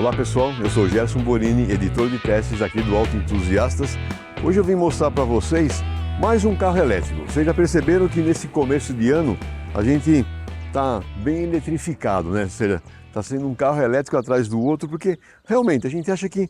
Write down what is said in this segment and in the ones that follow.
Olá pessoal, eu sou Gerson Borini, editor de testes aqui do Auto Entusiastas. Hoje eu vim mostrar para vocês mais um carro elétrico. Vocês já perceberam que nesse começo de ano a gente está bem eletrificado, né? Ou seja, está sendo um carro elétrico atrás do outro, porque realmente a gente acha que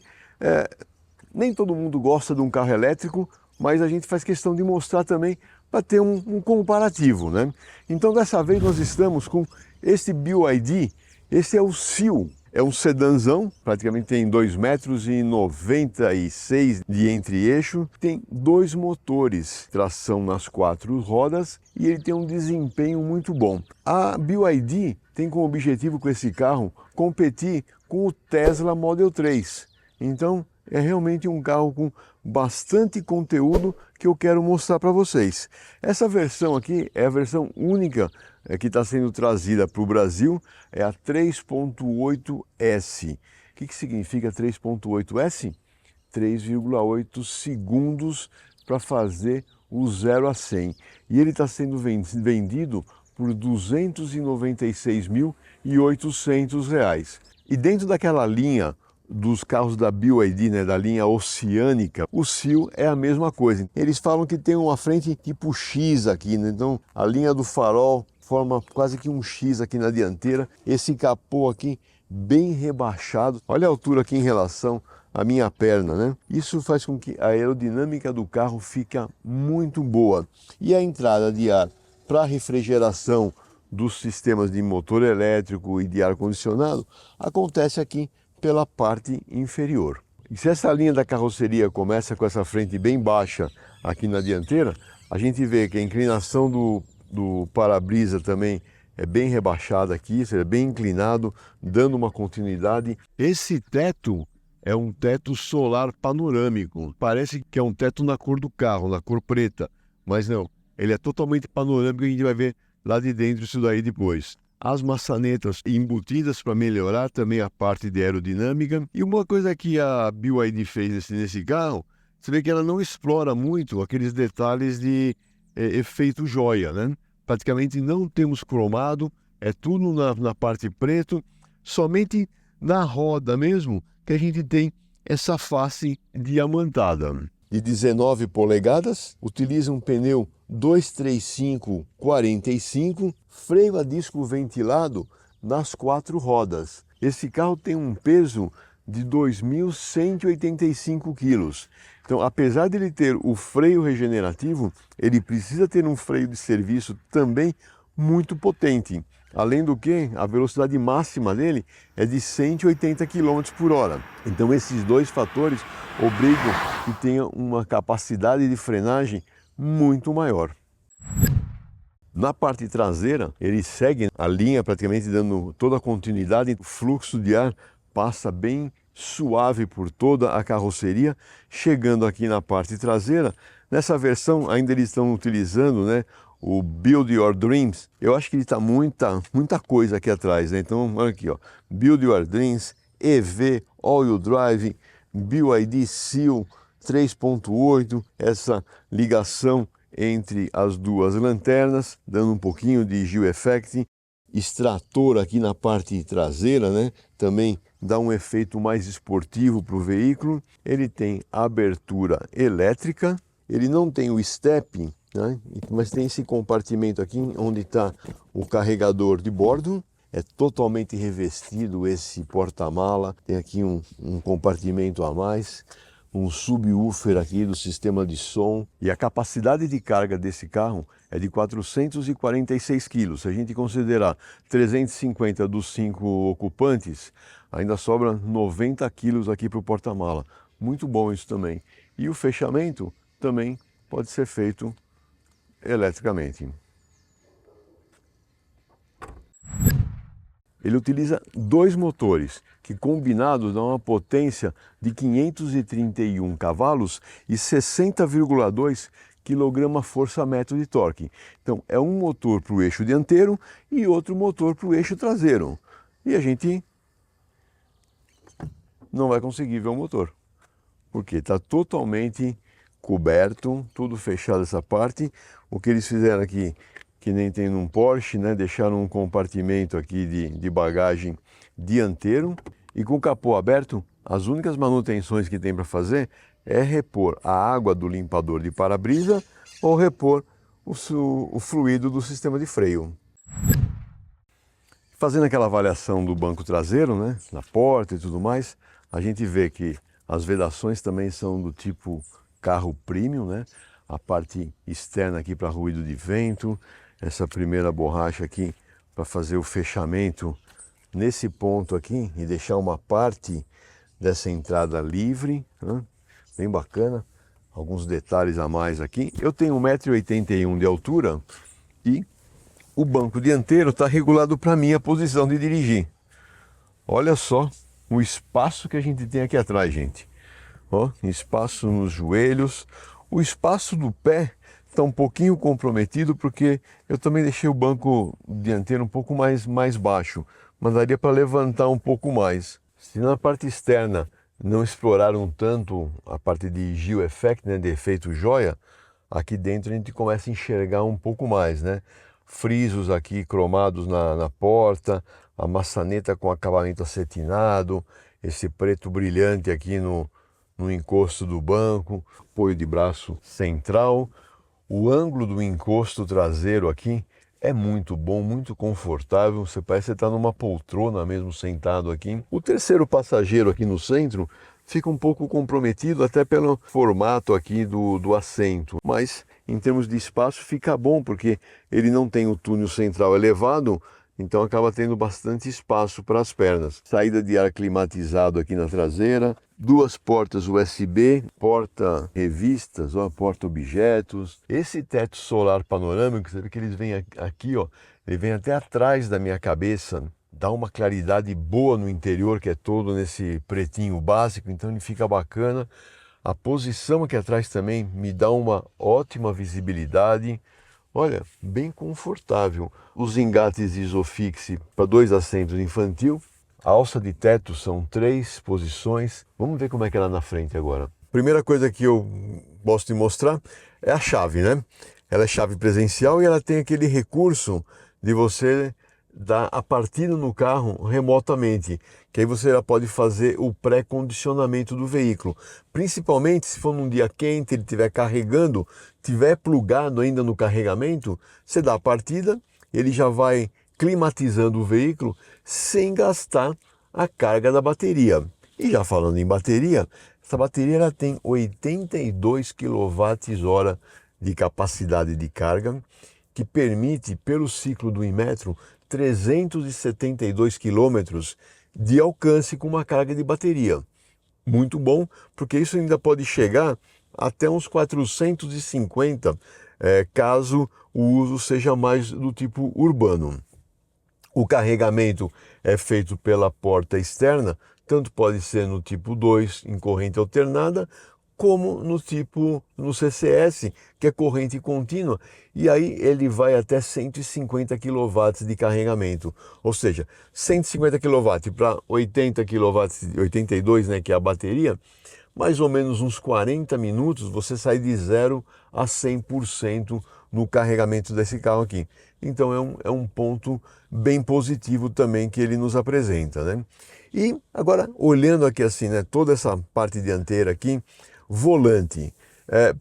nem todo mundo gosta de um carro elétrico, mas a gente faz questão de mostrar também para ter um comparativo, né? Então dessa vez nós estamos com este BYD, esse é o Seal. É um sedanzão, praticamente tem 2,96 m de entre-eixo, tem dois motores, tração nas 4 rodas e ele tem um desempenho muito bom. A BYD tem como objetivo com esse carro competir com o Tesla Model 3. Então é realmente um carro com bastante conteúdo que eu quero mostrar para vocês. Essa versão aqui é a versão única que está sendo trazida para o Brasil, é a 3.8S. O que significa 3.8S? 3,8 segundos para fazer o 0 a 100. E ele está sendo vendido por R$ 296.800. E dentro daquela linha dos carros da BYD, né, da linha oceânica, o Seal é a mesma coisa. Eles falam que tem uma frente tipo X aqui, né? Então a linha do farol forma quase que um X aqui na dianteira. Esse capô aqui bem rebaixado. Olha a altura aqui em relação à minha perna, né? Isso faz com que a aerodinâmica do carro fique muito boa. E a entrada de ar para refrigeração dos sistemas de motor elétrico e de ar-condicionado acontece aqui pela parte inferior. E se essa linha da carroceria começa com essa frente bem baixa aqui na dianteira, a gente vê que a inclinação do para-brisa também é bem rebaixada aqui, seja, bem inclinado, dando uma continuidade. Esse teto é um teto solar panorâmico. Parece que é um teto na cor do carro, na cor preta, mas não, ele é totalmente panorâmico e a gente vai ver lá de dentro isso daí depois. As maçanetas embutidas para melhorar também a parte de aerodinâmica. E uma coisa que a BYD fez nesse carro, você vê que ela não explora muito aqueles detalhes de efeito joia, né? Praticamente não temos cromado, é tudo na parte preto, somente na roda mesmo que a gente tem essa face diamantada. De 19 polegadas, utiliza um pneu 235/45, freio a disco ventilado nas 4 rodas. Esse carro tem um peso de 2.185 quilos. Então, apesar de ele ter o freio regenerativo, ele precisa ter um freio de serviço também muito potente. Além do que, a velocidade máxima dele é de 180 km por hora. Então esses dois fatores obrigam que tenha uma capacidade de frenagem muito maior. Na parte traseira, ele segue a linha praticamente dando toda a continuidade. O fluxo de ar passa bem suave por toda a carroceria, chegando aqui na parte traseira. Nessa versão ainda eles estão utilizando, né, o Build Your Dreams. Eu acho que ele está muita coisa aqui atrás, né? Então olha aqui, ó, Build Your Dreams, EV, All-Wheel Drive, BYD Seal 3.8, essa ligação entre as duas lanternas, dando um pouquinho de Geo Effect, extrator aqui na parte traseira, né? Também dá um efeito mais esportivo para o veículo. Ele tem abertura elétrica, ele não tem o step, né? Mas tem esse compartimento aqui onde está o carregador de bordo. É totalmente revestido esse porta-mala. Tem aqui um compartimento a mais, um subwoofer aqui do sistema de som. E a capacidade de carga desse carro é de 446 quilos. Se a gente considerar 350 dos 5 ocupantes, ainda sobra 90 quilos aqui para o porta-mala. Muito bom isso também. E o fechamento também pode ser feito eletricamente. Ele utiliza dois motores que combinados dão uma potência de 531 cavalos e 60,2 kgfm de torque. Então é um motor para o eixo dianteiro e outro motor para o eixo traseiro. E a gente não vai conseguir ver o motor, porque está totalmente coberto, tudo fechado essa parte. O que eles fizeram aqui, que nem tem num Porsche, né? Deixaram um compartimento aqui de bagagem dianteiro E com o capô aberto, as únicas manutenções que tem para fazer é repor a água do limpador de para-brisa ou repor o fluido do sistema de freio. Fazendo aquela avaliação do banco traseiro, né, na porta e tudo mais, a gente vê que as vedações também são do tipo carro premium, né? A parte externa aqui para ruído de vento, essa primeira borracha aqui para fazer o fechamento nesse ponto aqui e deixar uma parte dessa entrada livre, né? Bem bacana, alguns detalhes a mais aqui. Eu tenho 1,81 m de altura e o banco dianteiro está regulado para a minha posição de dirigir. Olha só o espaço que a gente tem aqui atrás, gente. Ó, espaço nos joelhos. O espaço do pé está um pouquinho comprometido porque eu também deixei o banco dianteiro um pouco mais baixo. Mas daria para levantar um pouco mais. Se na parte externa não exploraram tanto a parte de Gil Effect, né, de efeito joia, aqui dentro a gente começa a enxergar um pouco mais, né? Frisos aqui cromados na porta, a maçaneta com acabamento acetinado, esse preto brilhante aqui no encosto do banco, apoio de braço central. O ângulo do encosto traseiro aqui é muito bom, muito confortável, você parece que você está numa poltrona mesmo sentado aqui. O terceiro passageiro aqui no centro fica um pouco comprometido até pelo formato aqui do assento, mas em termos de espaço fica bom porque ele não tem o túnel central elevado, então acaba tendo bastante espaço para as pernas. Saída de ar climatizado aqui na traseira, duas portas USB, porta-revistas, porta-objetos. Esse teto solar panorâmico, você vê que eles vêm aqui, ó, ele vem até atrás da minha cabeça, dá uma claridade boa no interior, que é todo nesse pretinho básico, então ele fica bacana. A posição aqui atrás também me dá uma ótima visibilidade. Olha, bem confortável. Os engates Isofix para 2 assentos infantil. A alça de teto são 3 posições. Vamos ver como é que ela é na frente agora. Primeira coisa que eu gosto de mostrar é a chave, né? Ela é chave presencial e ela tem aquele recurso de você dar a partida no carro remotamente, que aí você já pode fazer o pré-condicionamento do veículo, principalmente se for num dia quente, ele estiver carregando, estiver plugado ainda no carregamento, você dá a partida, ele já vai climatizando o veículo sem gastar a carga da bateria. E já falando em bateria, essa bateria ela tem 82 kWh de capacidade de carga, que permite, pelo ciclo do Inmetro, 372 quilômetros de alcance com uma carga de bateria. Muito bom, porque isso ainda pode chegar até uns 450, caso o uso seja mais do tipo urbano. O carregamento é feito pela porta externa, tanto pode ser no tipo 2, em corrente alternada, como no CCS, que é corrente contínua, e aí ele vai até 150 kW de carregamento, ou seja, 150 kW para 80 kW, 82, né, que é a bateria, mais ou menos uns 40 minutos você sai de 0 a 100% no carregamento desse carro aqui. Então é um ponto bem positivo também que ele nos apresenta, né? E agora, olhando aqui assim, né, toda essa parte dianteira aqui, volante.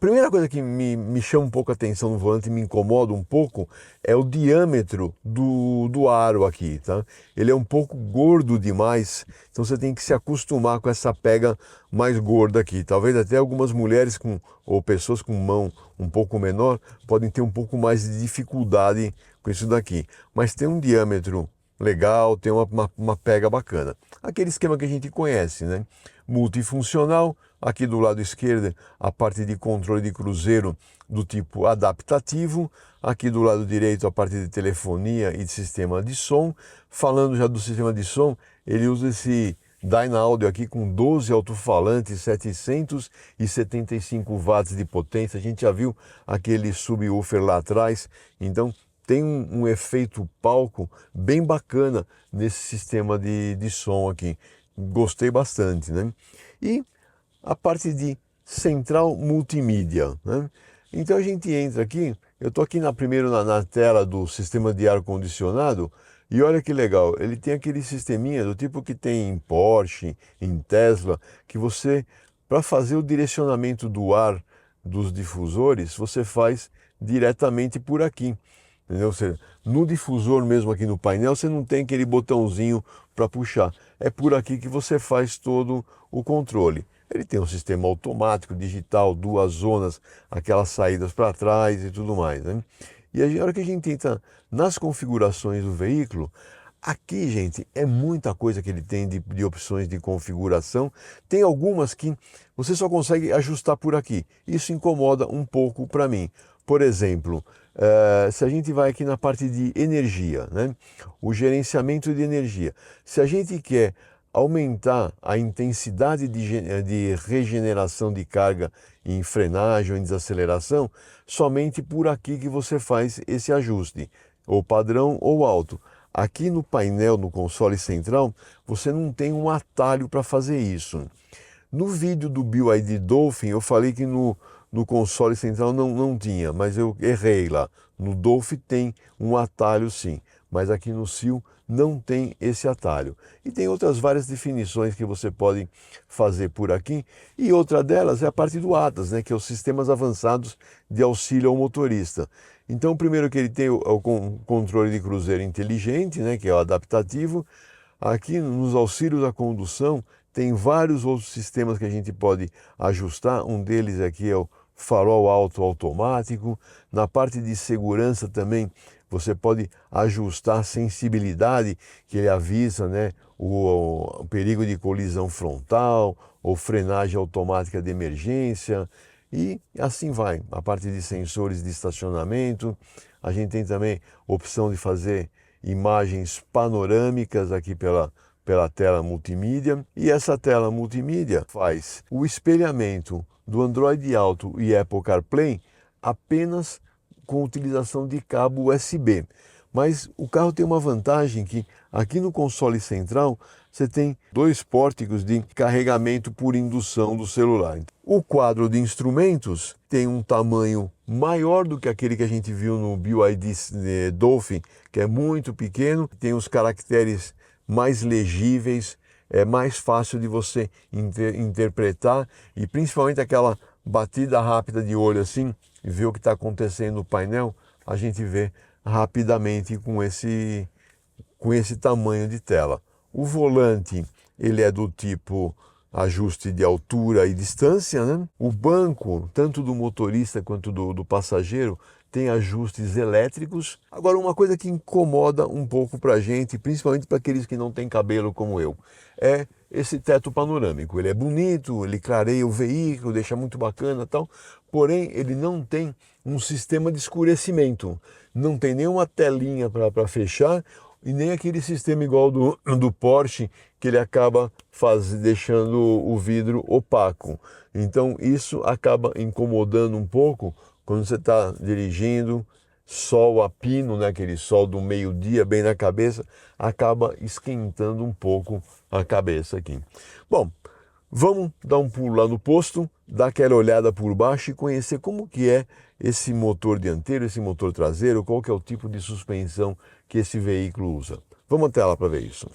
Primeira coisa que me chama um pouco a atenção no volante, me incomoda um pouco, é o diâmetro do aro aqui, tá? Ele é um pouco gordo demais, então você tem que se acostumar com essa pega mais gorda aqui. Talvez até algumas mulheres ou pessoas com mão um pouco menor podem ter um pouco mais de dificuldade com isso daqui. Mas tem um diâmetro legal, tem uma pega bacana. Aquele esquema que a gente conhece, né? Multifuncional, aqui do lado esquerdo a parte de controle de cruzeiro do tipo adaptativo, aqui do lado direito a parte de telefonia e de sistema de som. Falando já do sistema de som, ele usa esse Dynaudio aqui com 12 alto-falantes, 775 watts de potência. A gente já viu aquele subwoofer lá atrás, então tem um efeito palco bem bacana nesse sistema de som aqui. Gostei bastante, né? E a parte de central multimídia, né? Então a gente entra aqui, eu estou aqui primeiro na tela do sistema de ar-condicionado, E olha que legal, ele tem aquele sisteminha do tipo que tem em Porsche, em Tesla, que você, para fazer o direcionamento do ar dos difusores, você faz diretamente por aqui. Entendeu? Ou seja, no difusor mesmo aqui no painel, você não tem aquele botãozinho para puxar. É por aqui que você faz todo o controle. Ele tem um sistema automático, digital, duas zonas, aquelas saídas para trás e tudo mais, né? E a hora que a gente entra nas configurações do veículo, aqui, gente, é muita coisa que ele tem de opções de configuração. Tem algumas que você só consegue ajustar por aqui. Isso incomoda um pouco para mim. Por exemplo, se a gente vai aqui na parte de energia, né? O gerenciamento de energia. Se a gente quer aumentar a intensidade de regeneração de carga em frenagem ou em desaceleração, somente por aqui que você faz esse ajuste, ou padrão ou alto. Aqui no painel, no console central, você não tem um atalho para fazer isso. No vídeo do BYD Dolphin, eu falei que no console central não tinha, mas eu errei lá. No Dolphin tem um atalho sim, mas aqui no Sil não tem esse atalho. E tem outras várias definições que você pode fazer por aqui, e outra delas é a parte do ADAS, né, que é os sistemas avançados de auxílio ao motorista. Então, primeiro que ele tem o controle de cruzeiro inteligente, né, que é o adaptativo. Aqui nos auxílios à condução tem vários outros sistemas que a gente pode ajustar. Um deles aqui é o farol alto automático. Na parte de segurança também você pode ajustar a sensibilidade, que ele avisa, né, o perigo de colisão frontal ou frenagem automática de emergência. E assim vai. A parte de sensores de estacionamento. A gente tem também opção de fazer imagens panorâmicas aqui pela tela multimídia. E essa tela multimídia faz o espelhamento do Android Auto e Apple CarPlay apenas com utilização de cabo USB. Mas o carro tem uma vantagem que aqui no console central você tem dois pórticos de carregamento por indução do celular. O quadro de instrumentos tem um tamanho maior do que aquele que a gente viu no BYD Dolphin, que é muito pequeno, tem os caracteres mais legíveis, é mais fácil de você interpretar, e principalmente aquela batida rápida de olho assim, e ver o que está acontecendo no painel, a gente vê rapidamente com esse tamanho de tela. O volante, ele é do tipo ajuste de altura e distância, né? O banco, tanto do motorista quanto do passageiro, tem ajustes elétricos. Agora, uma coisa que incomoda um pouco para a gente, principalmente para aqueles que não têm cabelo como eu, é esse teto panorâmico. Ele é bonito, ele clareia o veículo, deixa muito bacana e tal, porém ele não tem um sistema de escurecimento, não tem nenhuma telinha para fechar, e nem aquele sistema igual do Porsche, que ele acaba deixando o vidro opaco. Então isso acaba incomodando um pouco quando você está dirigindo, sol a pino, né, aquele sol do meio-dia bem na cabeça, acaba esquentando um pouco a cabeça aqui. Bom, vamos dar um pulo lá no posto, dar aquela olhada por baixo e conhecer como que é esse motor dianteiro, esse motor traseiro, qual que é o tipo de suspensão que esse veículo usa. Vamos até lá para ver isso.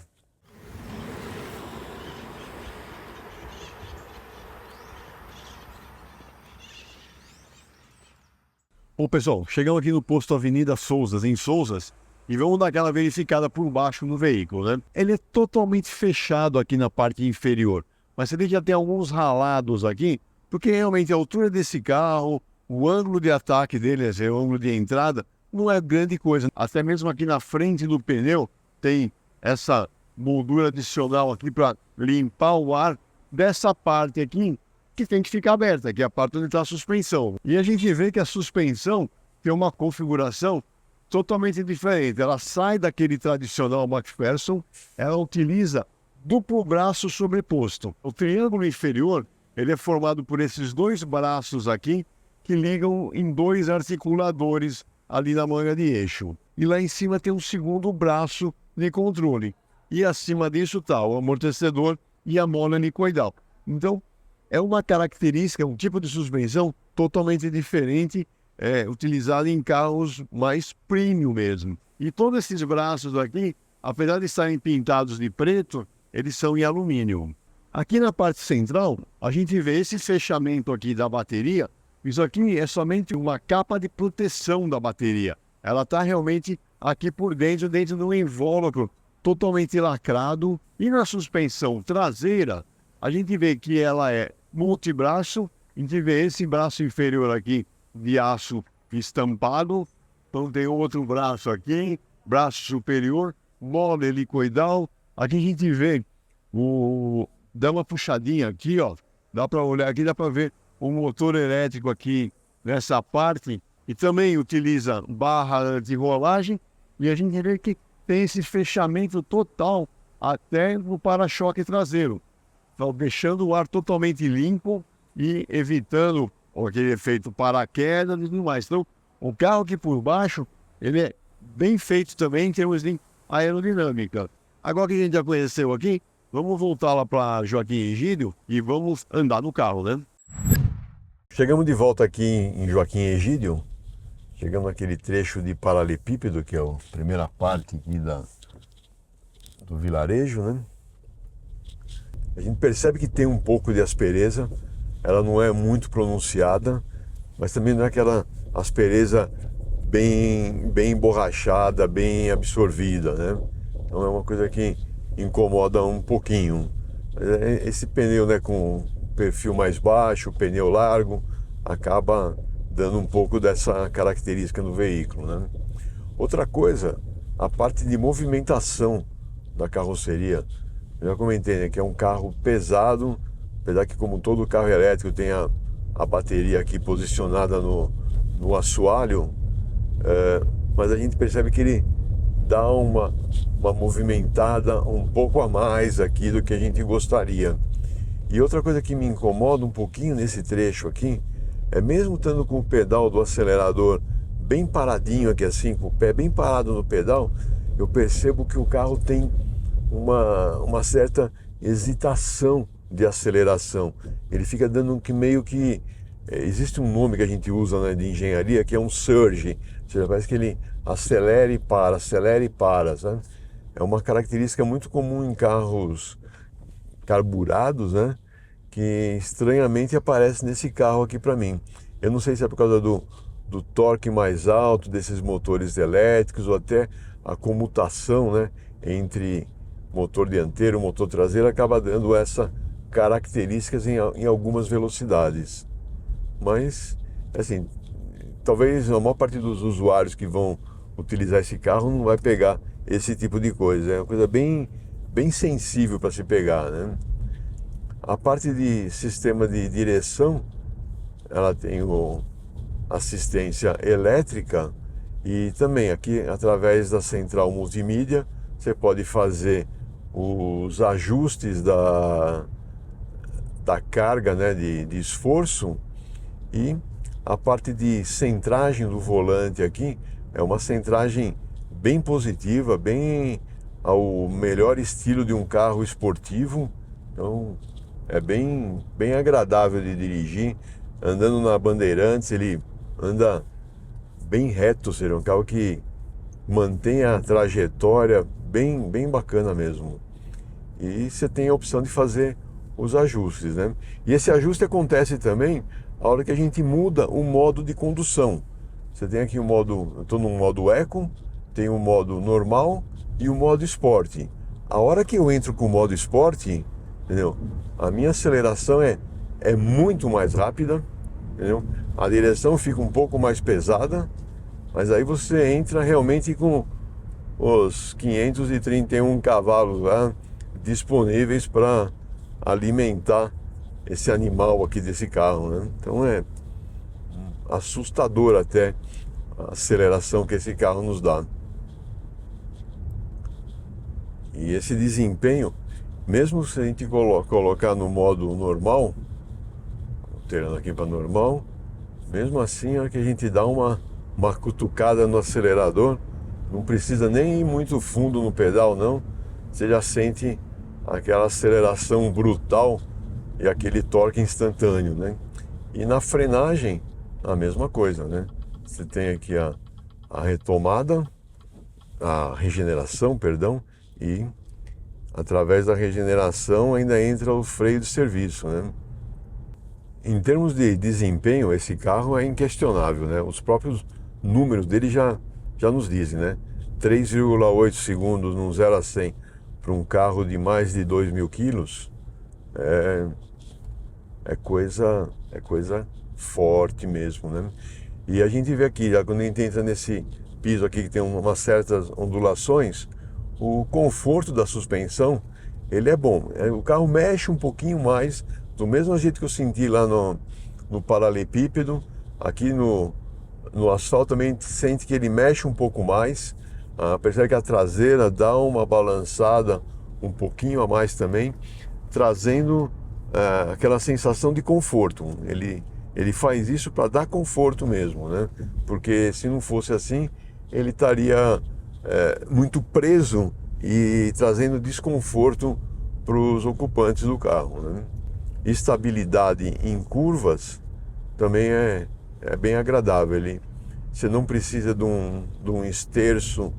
Bom, pessoal, chegamos aqui no posto Avenida Souzas, em Souzas, e vamos dar aquela verificada por baixo no veículo, né? Ele é totalmente fechado aqui na parte inferior, mas você vê que já tem alguns ralados aqui, porque realmente a altura desse carro, o ângulo de ataque dele, o ângulo de entrada, não é grande coisa. Até mesmo aqui na frente do pneu tem essa moldura adicional aqui para limpar o ar dessa parte aqui, que tem que ficar aberta, que é a parte onde está a suspensão. E a gente vê que a suspensão tem uma configuração totalmente diferente. Ela sai daquele tradicional McPherson, ela utiliza duplo braço sobreposto. O triângulo inferior, ele é formado por esses dois braços aqui, que ligam em dois articuladores ali na manga de eixo. E lá em cima tem um segundo braço de controle. E acima disso está o amortecedor e a mola helicoidal. Então, é uma característica, um tipo de suspensão totalmente diferente, utilizado em carros mais premium mesmo. E todos esses braços aqui apesar de estarem pintados de preto, eles são em alumínio. Aqui na parte central, a gente vê esse fechamento aqui da bateria. Isso aqui é somente uma capa de proteção da bateria. Ela está realmente aqui por dentro de um invólucro totalmente lacrado. E na suspensão traseira, a gente vê que ela é multibraço. A gente vê esse braço inferior aqui de aço estampado. Então tem outro braço aqui, braço superior, mola helicoidal. Aqui a gente vê dá uma puxadinha aqui, ó. Dá para olhar aqui, dá para ver o motor elétrico aqui nessa parte. E também utiliza barra de rolagem. E a gente vê que tem esse fechamento total até no para-choque traseiro. Então, deixando o ar totalmente limpo e evitando aquele efeito paraquedas e tudo mais. Então, o carro aqui por baixo, ele é bem feito também em termos de aerodinâmica. Agora que a gente já conheceu aqui, vamos voltar lá para Joaquim Egídio e vamos andar no carro, né? Chegamos de volta aqui em Joaquim Egídio. Chegamos naquele trecho de paralelepípedo, que é a primeira parte aqui do vilarejo, né? A gente percebe que tem um pouco de aspereza. Ela não é muito pronunciada, mas também não é aquela aspereza bem emborrachada, bem absorvida, né? Então é uma coisa que incomoda um pouquinho. Esse pneu, né, com perfil mais baixo, pneu largo, acaba dando um pouco dessa característica no veículo, né? Outra coisa, a parte de movimentação da carroceria. Eu já comentei, né, que é um carro pesado, apesar que como todo carro elétrico tem a bateria aqui posicionada no assoalho, mas a gente percebe que ele dá uma movimentada um pouco a mais aqui do que a gente gostaria. E outra coisa que me incomoda um pouquinho nesse trecho aqui, é mesmo estando com o pedal do acelerador bem paradinho aqui assim, com o pé bem parado no pedal, eu percebo que o carro tem uma certa hesitação de aceleração. Ele fica dando meio que... existe um nome que a gente usa, né, de engenharia, que é um surge. Ou seja, parece que ele acelera e para, sabe? É uma característica muito comum em carros carburados, né? Que estranhamente aparece nesse carro aqui para mim. Eu não sei se é por causa do torque mais alto desses motores elétricos ou até a comutação, né, entre motor dianteiro e motor traseiro acaba dando essa características em algumas velocidades. Mas, assim, talvez a maior parte dos usuários que vão utilizar esse carro não vai pegar esse tipo de coisa. É uma coisa bem sensível para se pegar, né? A parte de sistema de direção, ela tem assistência elétrica e também aqui, através da central multimídia, você pode fazer os ajustes da carga, né, de esforço. E a parte de centragem do volante aqui é uma centragem bem positiva, bem ao melhor estilo de um carro esportivo. Então é bem agradável de dirigir. Andando na Bandeirantes, ele anda bem reto, seria um carro que mantém a trajetória bem bacana mesmo. E você tem a opção de fazer os ajustes, né? E esse ajuste acontece também a hora que a gente muda o modo de condução. Você tem aqui o modo, eu estou no modo Eco, tem o modo normal e o modo esporte. A hora que eu entro com o modo esporte, entendeu? A minha aceleração é muito mais rápida, entendeu? A direção fica um pouco mais pesada, mas aí você entra realmente com os 531 cavalos lá disponíveis para alimentar esse animal aqui desse carro, né? Então é assustador até a aceleração que esse carro nos dá. E esse desempenho, mesmo se a gente colocar no modo normal, alterando aqui para normal, mesmo assim, a hora que a gente dá uma cutucada no acelerador, não precisa nem ir muito fundo no pedal, não. Você já sente aquela aceleração brutal e aquele torque instantâneo, né? E na frenagem, a mesma coisa, né? Você tem aqui a retomada, a regeneração, perdão, E através da regeneração ainda entra o freio de serviço, né? Em termos de desempenho, esse carro é inquestionável, né? Os próprios números dele já nos dizem, né? 3,8 segundos num 0 a 100 para um carro de mais de 2.000 quilos é coisa forte mesmo, né? E a gente vê aqui, já quando a gente entra nesse piso aqui que tem umas certas ondulações, o conforto da suspensão, ele é bom. O carro mexe um pouquinho mais, do mesmo jeito que eu senti lá no paralelepípedo, aqui no asfalto também a gente sente que ele mexe um pouco mais, apesar que a traseira dá uma balançada um pouquinho a mais também, trazendo aquela sensação de conforto. Ele faz isso para dar conforto mesmo, né? Porque se não fosse assim, ele estaria muito preso e trazendo desconforto para os ocupantes do carro, né? Estabilidade em curvas também é bem agradável. Você não precisa de um esterço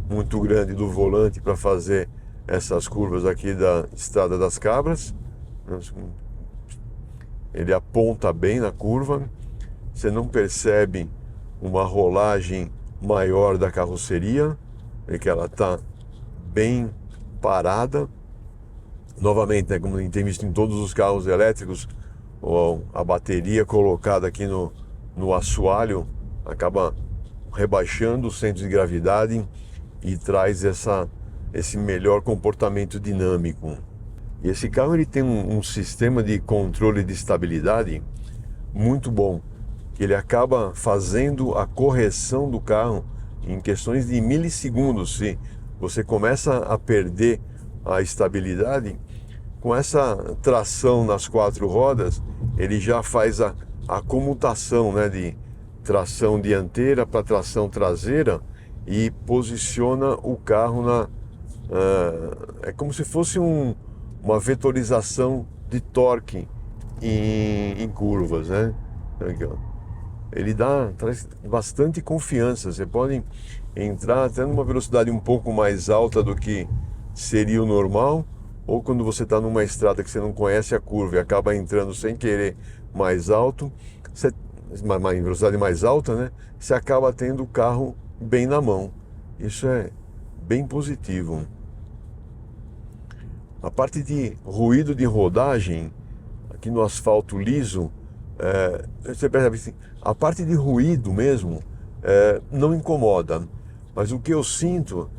muito grande do volante para fazer essas curvas aqui da Estrada das Cabras. Ele aponta bem na curva, você não percebe uma rolagem maior da carroceria, porque ela está bem parada. Novamente, né, como a gente tem visto em todos os carros elétricos, a bateria colocada aqui no assoalho acaba rebaixando o centro de gravidade e traz esse melhor comportamento dinâmico. E esse carro ele tem um sistema de controle de estabilidade muito bom, que ele acaba fazendo a correção do carro em questões de milissegundos. Se você começa a perder a estabilidade, com essa tração nas 4 rodas, ele já faz a comutação, né, de tração dianteira para tração traseira e posiciona o carro é como se fosse uma vetorização de torque em curvas, né? Ele traz bastante confiança. Você pode entrar até numa velocidade um pouco mais alta do que seria o normal, ou quando você está numa estrada que você não conhece a curva e acaba entrando sem querer mais alto, em velocidade mais alta, né? Você acaba tendo o carro bem na mão. Isso é bem positivo. A parte de ruído de rodagem, aqui no asfalto liso, você percebe assim, a parte de ruído mesmo não incomoda, mas o que eu sinto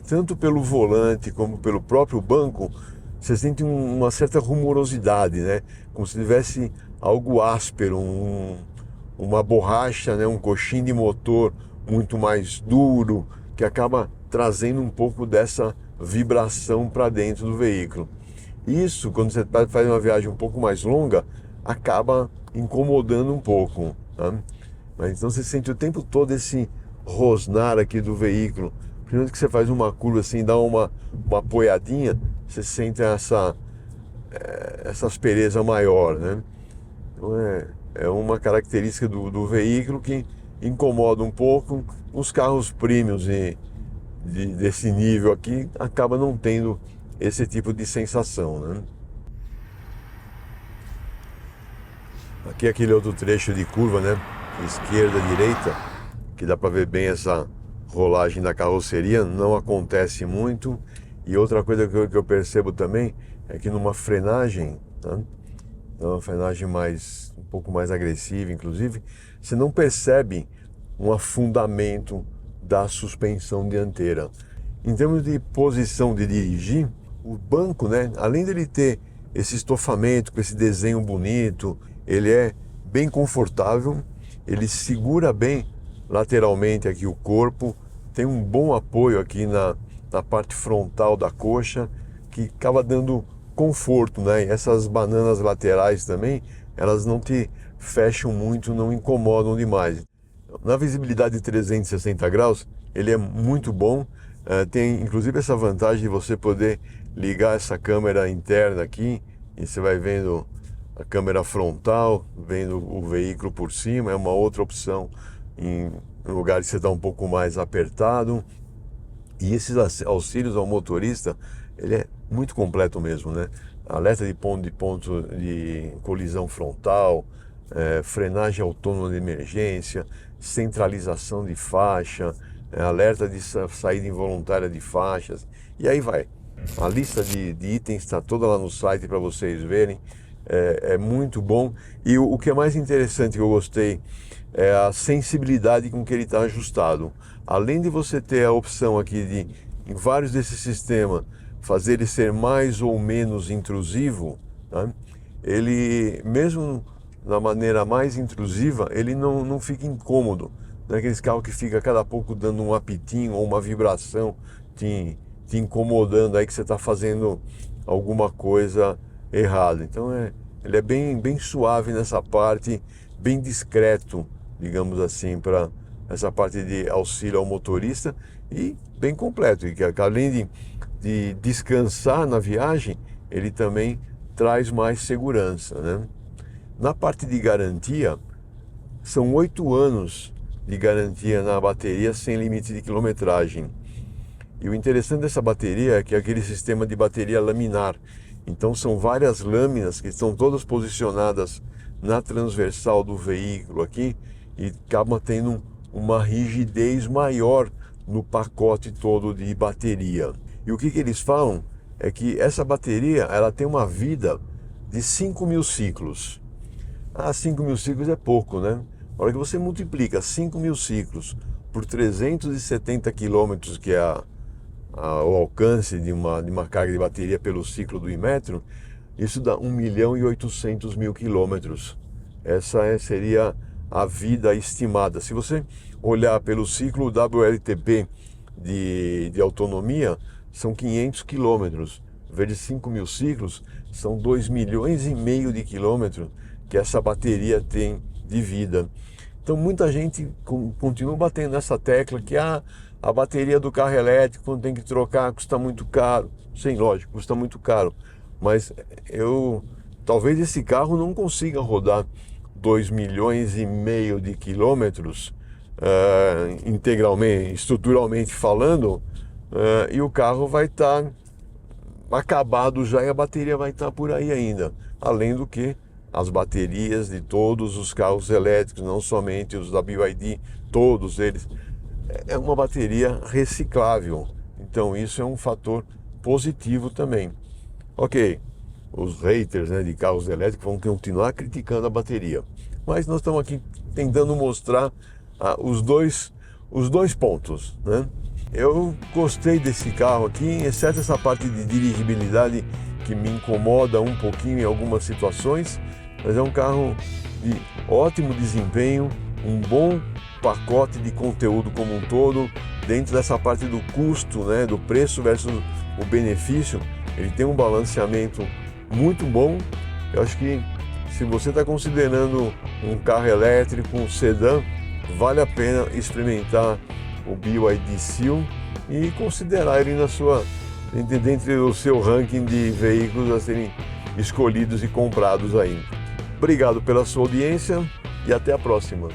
tanto pelo volante como pelo próprio banco, você sente uma certa rumorosidade, né? Como se tivesse algo áspero, uma borracha, né? Um coxim de motor muito mais duro, que acaba trazendo um pouco dessa vibração para dentro do veículo. Isso, quando você faz uma viagem um pouco mais longa, acaba incomodando um pouco, tá? Mas então você sente o tempo todo esse rosnar aqui do veículo. Primeiro que você faz uma curva assim, dá uma apoiadinha, você sente essa aspereza maior, né? Então é uma característica do veículo que incomoda um pouco. Os carros premiums desse nível aqui acaba não tendo esse tipo de sensação, né? Aqui é aquele outro trecho de curva, né? Esquerda, direita, que dá para ver bem essa rolagem da carroceria, não acontece muito. E outra coisa que eu percebo também é que numa frenagem, tá? Uma frenagem um pouco mais agressiva, inclusive, você não percebe um afundamento da suspensão dianteira. Em termos de posição de dirigir, o banco, né, além dele ter esse estofamento com esse desenho bonito, ele é bem confortável, ele segura bem lateralmente aqui o corpo, tem um bom apoio aqui na parte frontal da coxa, que acaba dando conforto, né? E essas bananas laterais também, elas não te fecham muito, não incomodam demais. Na visibilidade de 360 graus, ele é muito bom. Tem inclusive essa vantagem de você poder ligar essa câmera interna aqui e você vai vendo a câmera frontal, vendo o veículo por cima. É uma outra opção em lugares que você está um pouco mais apertado. E esses auxílios ao motorista, ele é muito completo mesmo, né? Alerta de ponto de colisão frontal, frenagem autônoma de emergência, centralização de faixa, alerta de saída involuntária de faixas, e aí vai. A lista de itens está toda lá no site para vocês verem, é muito bom. E o que é mais interessante que eu gostei é a sensibilidade com que ele está ajustado. Além de você ter a opção aqui de, em vários desses sistemas, fazer ele ser mais ou menos intrusivo, tá? Ele, mesmo da maneira mais intrusiva, ele não fica incômodo. Não é aqueles carros que fica cada pouco dando um apitinho ou uma vibração te incomodando aí que você está fazendo alguma coisa errada. Então ele é bem suave nessa parte, bem discreto, digamos assim, para essa parte de auxílio ao motorista, e bem completo. E que além de descansar na viagem, ele também traz mais segurança, né? Na parte de garantia, são 8 anos de garantia na bateria sem limite de quilometragem. E o interessante dessa bateria é que é aquele sistema de bateria laminar. Então são várias lâminas que estão todas posicionadas na transversal do veículo aqui e acaba tendo uma rigidez maior no pacote todo de bateria. E o que eles falam é que essa bateria ela tem uma vida de 5.000 ciclos. 5.000 ciclos é pouco, né? A hora que você multiplica 5.000 ciclos por 370 quilômetros, que é o alcance de uma carga de bateria pelo ciclo do Inmetro, isso dá 1.800.000 quilômetros. Essa seria a vida estimada. Se você olhar pelo ciclo WLTP de autonomia, são 500 quilômetros. Vezes 5.000 ciclos, são 2,5 milhões de quilômetros que essa bateria tem de vida. Então muita gente continua batendo nessa tecla que a bateria do carro elétrico, quando tem que trocar, custa muito caro. Sim, lógico, custa muito caro. Mas talvez esse carro não consiga rodar 2,5 milhões de quilômetros integralmente, estruturalmente falando, e o carro vai estar acabado já e a bateria vai estar por aí ainda. Além do que as baterias de todos os carros elétricos, não somente os da BYD, todos eles, é uma bateria reciclável. Então isso é um fator positivo também. Ok, os haters, né, de carros elétricos vão continuar criticando a bateria, mas nós estamos aqui tentando mostrar os dois pontos, né? Eu gostei desse carro aqui, exceto essa parte de dirigibilidade que me incomoda um pouquinho em algumas situações, mas é um carro de ótimo desempenho, um bom pacote de conteúdo como um todo. Dentro dessa parte do custo, né, do preço versus o benefício, ele tem um balanceamento muito bom. Eu acho que se você está considerando um carro elétrico, um sedã, vale a pena experimentar o BYD Seal e considerar ele dentro do seu ranking de veículos a serem escolhidos e comprados aí. Obrigado pela sua audiência e até a próxima.